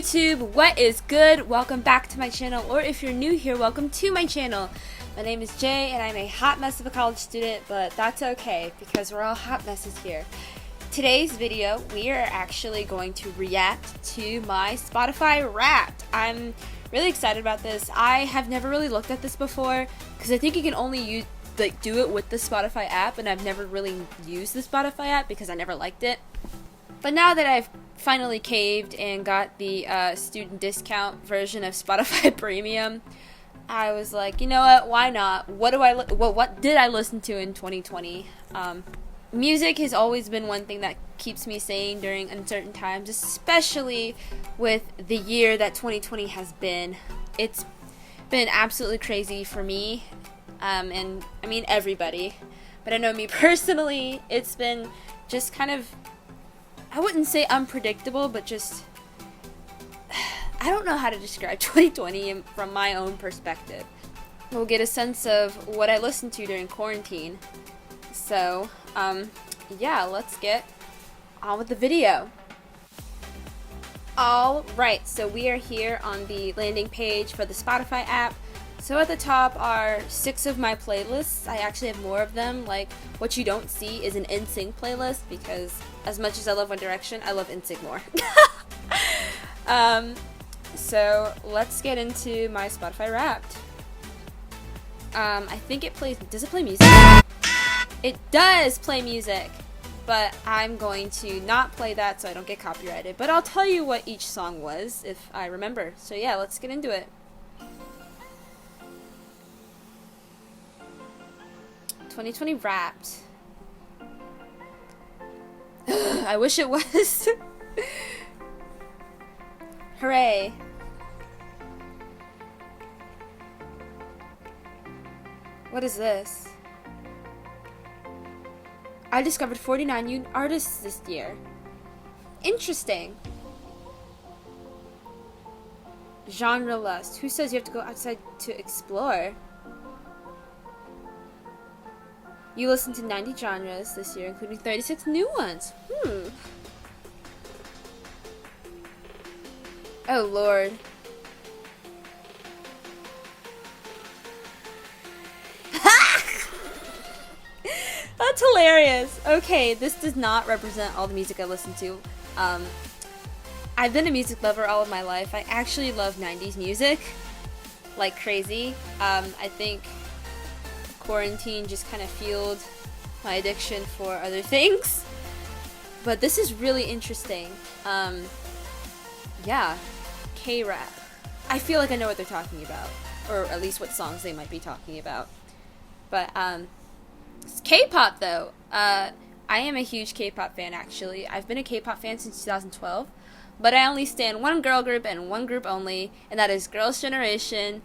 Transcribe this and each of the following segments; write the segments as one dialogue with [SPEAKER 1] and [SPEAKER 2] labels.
[SPEAKER 1] YouTube, what is good? Welcome back to my channel, or if you're new here, welcome to my channel. My name is Jay and I'm a hot mess of a college student, but that's okay because we're all hot messes here. Today's video, we are actually going to react to my Spotify Wrapped. I'm really excited about this. I have never really looked at this before because I think you can only do it with the Spotify app, and I've never really used the Spotify app because I never liked it. But now that I've finally caved and got the student discount version of Spotify Premium, I was like, you know what? Why not? What did I listen to in 2020? Music has always been one thing that keeps me sane during uncertain times, especially with the year that 2020 has been. It's been absolutely crazy for me, and I mean everybody. But I know me personally, it's been just kind of, I wouldn't say unpredictable, but just, I don't know how to describe 2020 from my own perspective. We'll get a sense of what I listened to during quarantine. So, yeah, let's get on with the video. Alright, so we are here on the landing page for the Spotify app. So at the top are 6 of my playlists. I actually have more of them. Like, what you don't see is an NSYNC playlist, because as much as I love One Direction, I love NSYNC more. So let's get into my Spotify Wrapped. I think it plays, does it play music? It does play music, but I'm going to not play that so I don't get copyrighted. But I'll tell you what each song was if I remember. So yeah, let's get into it. 2020 Wrapped. I wish it was. Hooray. What is this? I discovered 49 new artists this year. Interesting. Genre lust. Who says you have to go outside to explore? You listened to 90 genres this year, including 36 new ones. Oh, Lord. That's hilarious. Okay, this does not represent all the music I listen to. I've been a music lover all of my life. I actually love 90s music like crazy. I think quarantine just kind of fueled my addiction for other things. But this is really interesting. Yeah, K-rap. I feel like I know what they're talking about, or at least what songs they might be talking about. But K-pop though. I am a huge K-pop fan actually. I've been a K-pop fan since 2012, but I only stan one girl group and one group only, and that is Girls' Generation.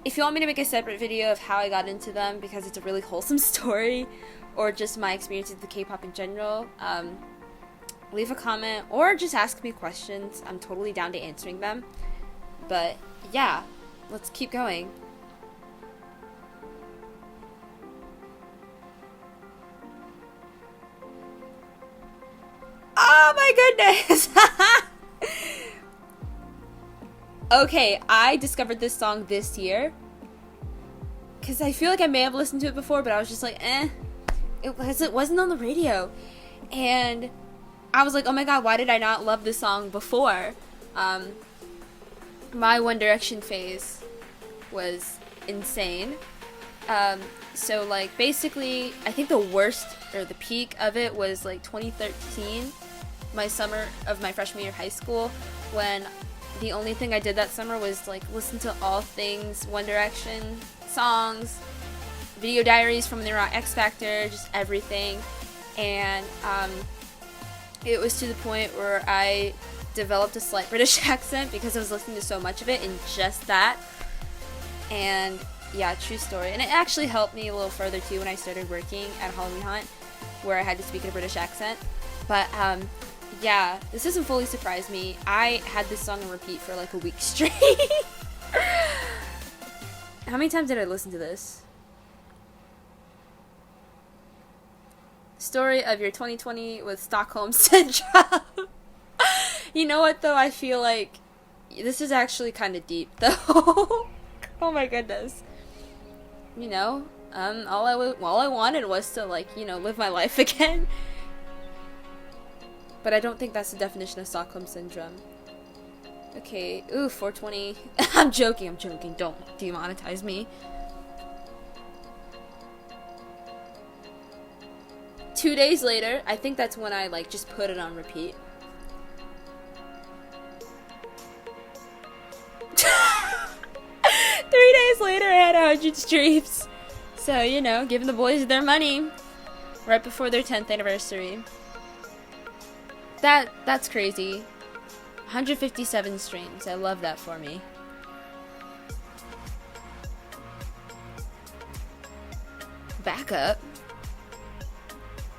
[SPEAKER 1] If you want me to make a separate video of how I got into them, because it's a really wholesome story, or just my experience with the K-pop in general, leave a comment or just ask me questions. I'm totally down to answering them. But yeah, let's keep going. Oh my goodness! Okay, I discovered this song this year because I feel like I may have listened to it before, but I was just like, it wasn't on the radio, and I was like, oh my god, why did I not love this song before? My One Direction phase was insane. So like basically, I think the worst or the peak of it was like 2013, my summer of my freshman year of high school, when the only thing I did that summer was like listen to all things One Direction songs, video diaries from when they were on X Factor, just everything. And it was to the point where I developed a slight British accent because I was listening to so much of it, and just that. And yeah, true story. And it actually helped me a little further too when I started working at Halloween Haunt, where I had to speak in a British accent. But yeah, this doesn't fully surprise me. I had this song on repeat for like a week straight. How many times did I listen to this? Story of your 2020 with Stockholm Syndrome. You know what though? I feel like this is actually kind of deep though. Oh my goodness. You know, all I wanted was to like, you know, live my life again. But I don't think that's the definition of Stockholm Syndrome. Okay, ooh, 420. I'm joking. Don't demonetize me. 2 days later, I think that's when I like just put it on repeat. Three days later, I had 100 streams. So, you know, giving the boys their money right before their 10th anniversary. That's crazy. 157 streams. I love that for me. Back up.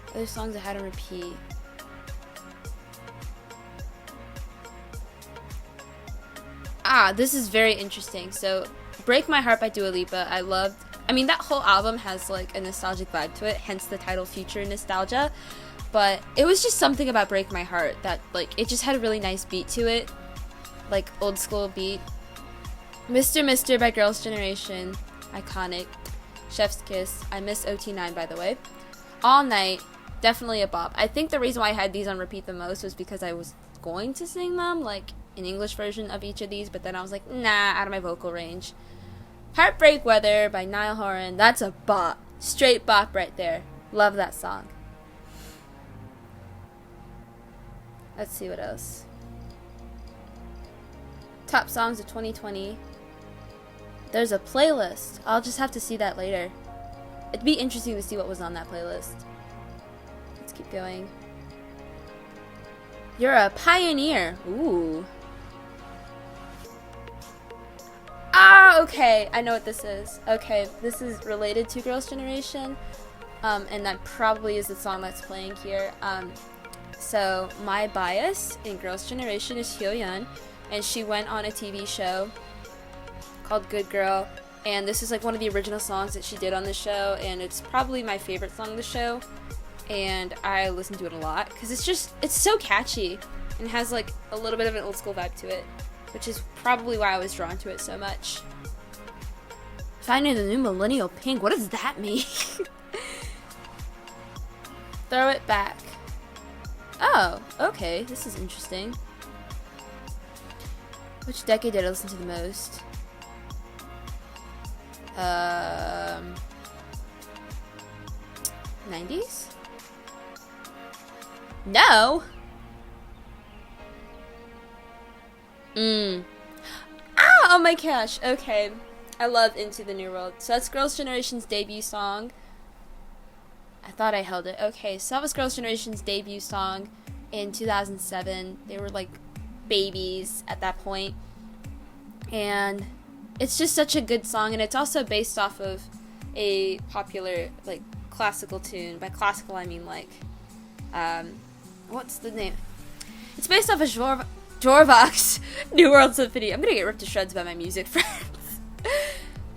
[SPEAKER 1] Other songs I had to repeat. Ah, this is very interesting. So, Break My Heart by Dua Lipa, I mean, that whole album has like a nostalgic vibe to it, hence the title Future Nostalgia. But it was just something about Break My Heart that, like, it just had a really nice beat to it. Like, old school beat. Mr. Mister by Girls' Generation. Iconic. Chef's Kiss. I miss OT9, by the way. All Night. Definitely a bop. I think the reason why I had these on repeat the most was because I was going to sing them, like, an English version of each of these, but then I was like, nah, out of my vocal range. Heartbreak Weather by Niall Horan. That's a bop. Straight bop right there. Love that song. Let's see what else. Top songs of 2020. There's a playlist. I'll just have to see that later. It'd be interesting to see what was on that playlist. Let's keep going. You're a pioneer. Ooh. Ah, okay. I know what this is. Okay, this is related to Girls' Generation. And that probably is the song that's playing here. So, my bias in Girls' Generation is Hyoyeon, and she went on a TV show called Good Girl, and this is like one of the original songs that she did on the show, and it's probably my favorite song of the show, and I listen to it a lot, because it's so catchy, and has like a little bit of an old school vibe to it, which is probably why I was drawn to it so much. Finding the new millennial pink, what does that mean? Throw It Back. Oh, okay, this is interesting. Which decade did I listen to the most? 90s? No! Ah, oh my gosh, okay. I love Into the New World. So that's Girls' Generation's debut song. I thought I held it. Okay, so that was Girls' Generation's debut song in 2007. They were like babies at that point. And it's just such a good song, and it's also based off of a popular like classical tune. By classical I mean like what's the name? It's based off of Jorvak's New World Symphony. I'm gonna get ripped to shreds by my music friends.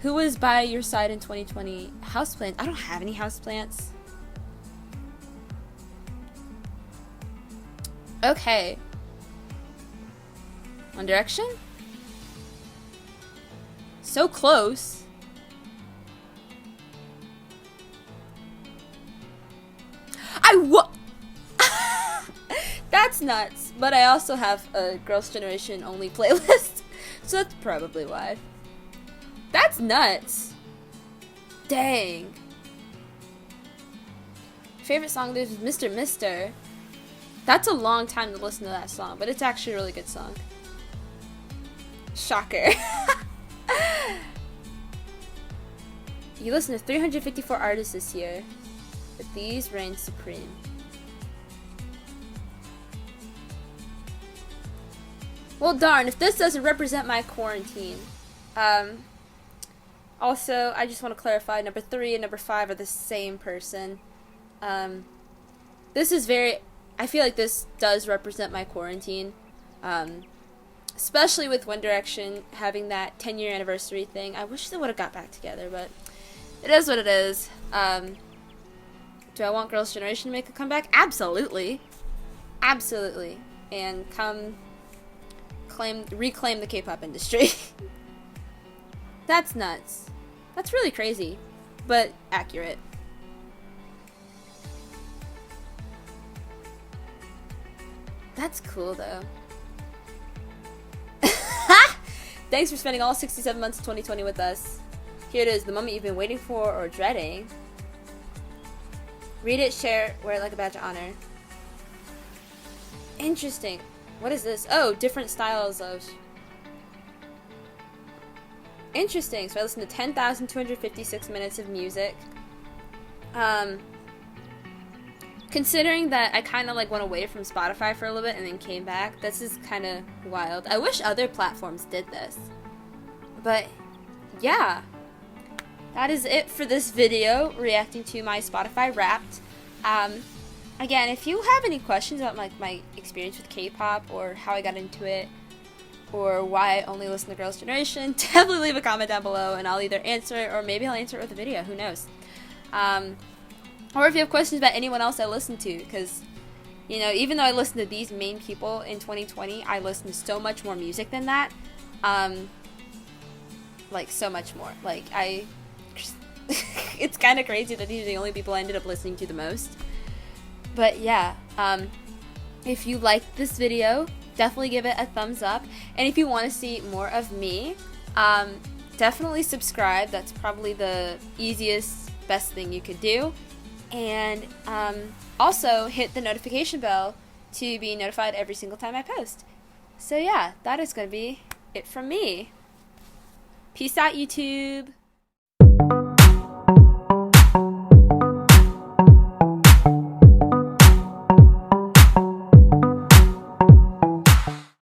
[SPEAKER 1] Who was by your side in 2020? Houseplants. I don't have any houseplants. Okay. One Direction? So close. That's nuts. But I also have a Girls' Generation only playlist, so that's probably why. That's nuts. Dang. Favorite song is Mr. Mister. That's a long time to listen to that song, but it's actually a really good song. Shocker. You listen to 354 artists this year, but these reign supreme. Well, darn, if this doesn't represent my quarantine. Also, I just want to clarify, number 3 and number 5 are the same person. This is I feel like this does represent my quarantine. Especially with One Direction having that 10-year anniversary thing. I wish they would have got back together, but it is what it is. Do I want Girls' Generation to make a comeback? Absolutely. Absolutely. and come reclaim the K-pop industry. That's nuts. That's really crazy, but accurate. That's cool though. Thanks for spending all 67 months of 2020 with us. Here it is, the moment you've been waiting for or dreading. Read it, share, wear it like a badge of honor. Interesting. What is this? Oh, different styles of... Interesting. So I listened to 10,256 minutes of music. Considering that I kind of like went away from Spotify for a little bit and then came back, this is kind of wild. I wish other platforms did this. But yeah, that is it for this video reacting to my Spotify Wrapped. Again, if you have any questions about like my experience with K-pop or how I got into it or why I only listen to Girls' Generation, definitely leave a comment down below and I'll either answer it or maybe I'll answer it with a video. Who knows? Or if you have questions about anyone else I listen to, because, you know, even though I listen to these main people in 2020, I listen to so much more music than that. Like, so much more. Like, it's kind of crazy that these are the only people I ended up listening to the most. But yeah, if you liked this video, definitely give it a thumbs up. And if you want to see more of me, definitely subscribe. That's probably the easiest, best thing you could do. And also hit the notification bell to be notified every single time I post. So yeah, that is going to be it from me. Peace out, YouTube.